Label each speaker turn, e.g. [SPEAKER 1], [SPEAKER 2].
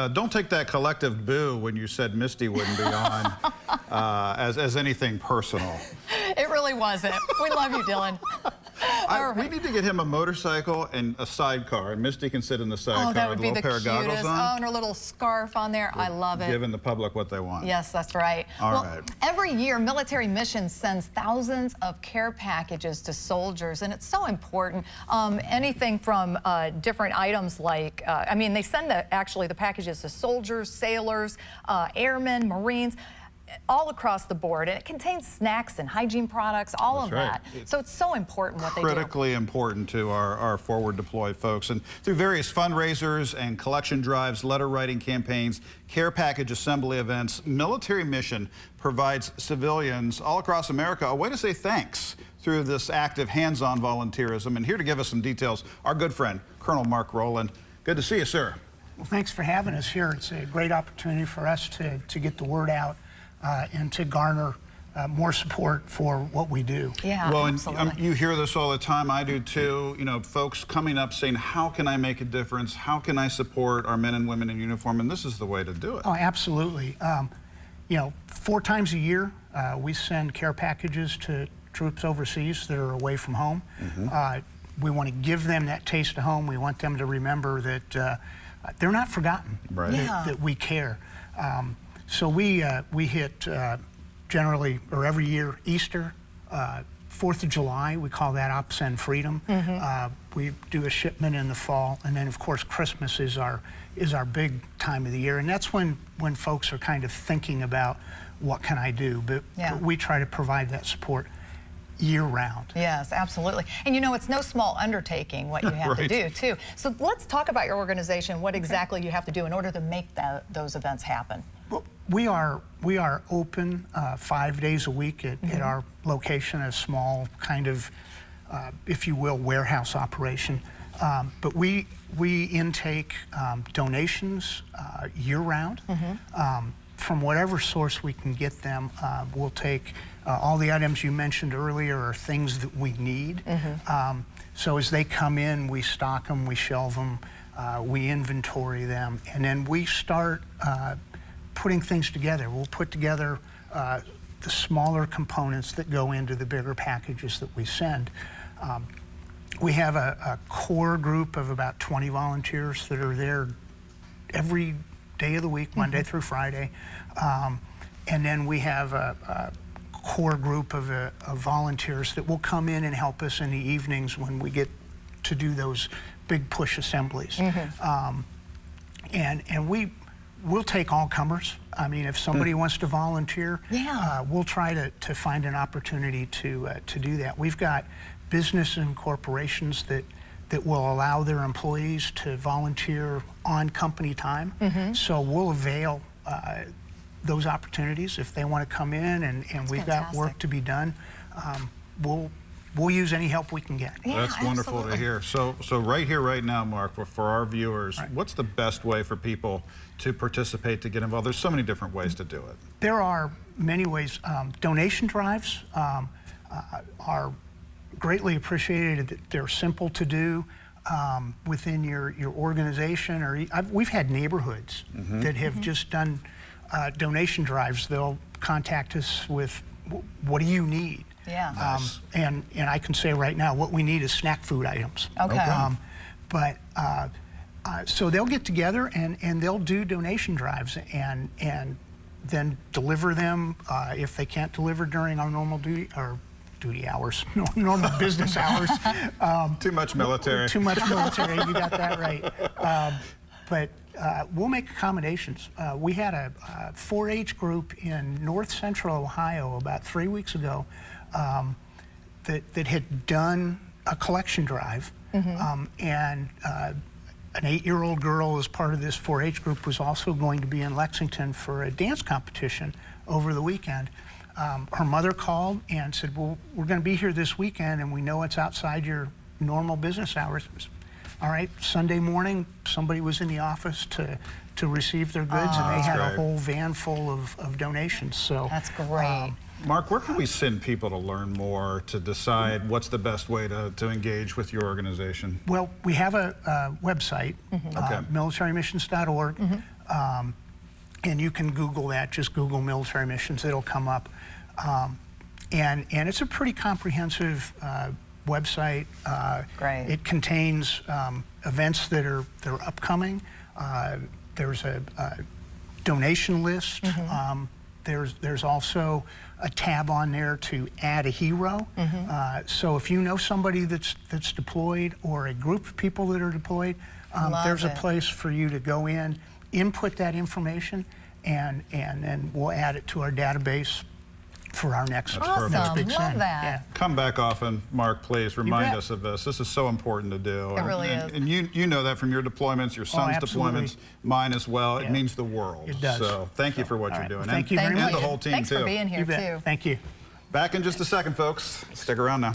[SPEAKER 1] Don't take that collective boo when you said Misty wouldn't be on as anything personal.
[SPEAKER 2] It really wasn't. We love you, Dylan.
[SPEAKER 1] We need to get him a motorcycle and a sidecar, and Misty can sit in the sidecar
[SPEAKER 2] that would
[SPEAKER 1] with a
[SPEAKER 2] be
[SPEAKER 1] little
[SPEAKER 2] the
[SPEAKER 1] pair of
[SPEAKER 2] cutest.
[SPEAKER 1] goggles on.
[SPEAKER 2] Oh, and her little scarf on there. I love it.
[SPEAKER 1] Giving the public what they want.
[SPEAKER 2] Yes, that's right.
[SPEAKER 1] All right.
[SPEAKER 2] Every year, Military Missions sends thousands of care packages to soldiers, and it's so important. Anything from different items like, I mean, they send actually the packages to soldiers, sailors, airmen, Marines, all across the board, and it contains snacks and hygiene products, all of that. So it's so important what they do.
[SPEAKER 1] Critically important to our forward deployed folks. And through various fundraisers and collection drives, letter writing campaigns, care package assembly events, Military Mission provides civilians all across America a way to say thanks through this active hands-on volunteerism. And here to give us some details, our good friend, Colonel Mark Rowland. Good to see you, sir.
[SPEAKER 3] Well, thanks for having us here. It's a great opportunity for us to get the word out and to garner more support for what we do.
[SPEAKER 2] Yeah,
[SPEAKER 1] well,
[SPEAKER 2] absolutely.
[SPEAKER 1] And you hear this all the time. I do too. You know, folks coming up saying, how can I make a difference? How can I support our men and women in uniform? And this is the way to do it.
[SPEAKER 3] Oh, absolutely. You know, 4 times a year, we send care packages to troops overseas that are away from home. We want to give them that taste of home. We want them to remember that they're not forgotten,
[SPEAKER 1] right.
[SPEAKER 3] that we care. So we hit generally, or every year, Easter, 4th of July, we call that Op Send Freedom. We do a shipment in the fall, and then of course Christmas is our big time of the year, and that's when folks are kind of thinking about what can I do, but we try to provide that support year-round.
[SPEAKER 2] Yes, absolutely. And you know, it's no small undertaking what you have to do, too. So let's talk about your organization, what exactly you have to do in order to make those events happen.
[SPEAKER 3] Well, we are open 5 days a week at our location, a small kind of, if you will, warehouse operation. But we intake donations year-round. From whatever source we can get them. We'll take all the items you mentioned earlier are things that we need. So as they come in, we stock them, we shelve them, we inventory them, and then we start putting things together. We'll put together the smaller components that go into the bigger packages that we send. We have a core group of about 20 volunteers that are there every day of the week, Monday through Friday. And then we have a core group of volunteers that will come in and help us in the evenings when we get to do those big push assemblies. And we'll take all comers. I mean, if somebody wants to volunteer, we'll try to find an opportunity to do that. We've got business and corporations that will allow their employees to volunteer on company time. So we'll avail those opportunities if they want to come in, and we've got work to be done. We'll use any help we can get.
[SPEAKER 1] That's wonderful to hear. So right here, right now, Mark, for our viewers, what's the best way for people to participate, to get involved? There's so many different ways to do it.
[SPEAKER 3] There are many ways. Donation drives are greatly appreciated. They're simple to do within your organization, or we've had neighborhoods that have just done donation drives. They'll contact us with, what do you need? And I can say right now, what we need is snack food items. So they'll get together and they'll do donation drives and then deliver them if they can't deliver during our normal duty hours, normal business hours.
[SPEAKER 1] Too much military.
[SPEAKER 3] Too much military, you got that right. But we'll make accommodations. We had a 4-H group in north central Ohio about 3 weeks ago that had done a collection drive, and an 8-year-old girl as part of this 4-H group was also going to be in Lexington for a dance competition over the weekend. Her mother called and said, well, we're going to be here this weekend and we know it's outside your normal business hours. All right, Sunday morning, somebody was in the office to receive their goods, and they had a whole van full of donations. So
[SPEAKER 2] that's great.
[SPEAKER 1] Mark, where can we send people to learn more, to decide what's the best way to engage with your organization?
[SPEAKER 3] Well, we have a website, militarymissions.org. And you can Google that, just Google military missions, it'll come up. And it's a pretty comprehensive website.
[SPEAKER 2] Great.
[SPEAKER 3] It contains events that are upcoming. There's a donation list. There's also a tab on there to add a hero. So if you know somebody that's deployed or a group of people that are deployed, there's a place for you to go in, input that information, and then we'll add it to our database for our next,
[SPEAKER 2] Awesome.
[SPEAKER 3] next big
[SPEAKER 2] Love
[SPEAKER 3] send.
[SPEAKER 2] that.
[SPEAKER 3] Yeah.
[SPEAKER 1] Come back often, Mark, please. Remind
[SPEAKER 3] bet.
[SPEAKER 1] us of this. This is so important to do.
[SPEAKER 2] It really
[SPEAKER 1] and,
[SPEAKER 2] is.
[SPEAKER 1] And you know that from your deployments, your son's
[SPEAKER 3] absolutely.
[SPEAKER 1] deployments, mine as well. It
[SPEAKER 3] Yeah.
[SPEAKER 1] means the world.
[SPEAKER 3] It does.
[SPEAKER 1] So thank you for what
[SPEAKER 3] All
[SPEAKER 1] you're
[SPEAKER 3] right.
[SPEAKER 1] doing.
[SPEAKER 3] Well, thank you very
[SPEAKER 1] and
[SPEAKER 3] much.
[SPEAKER 1] the whole team,
[SPEAKER 2] Thanks
[SPEAKER 1] too.
[SPEAKER 2] for being here,
[SPEAKER 3] You bet.
[SPEAKER 2] too.
[SPEAKER 3] Thank you.
[SPEAKER 1] Back in just a second, folks. Stick around now.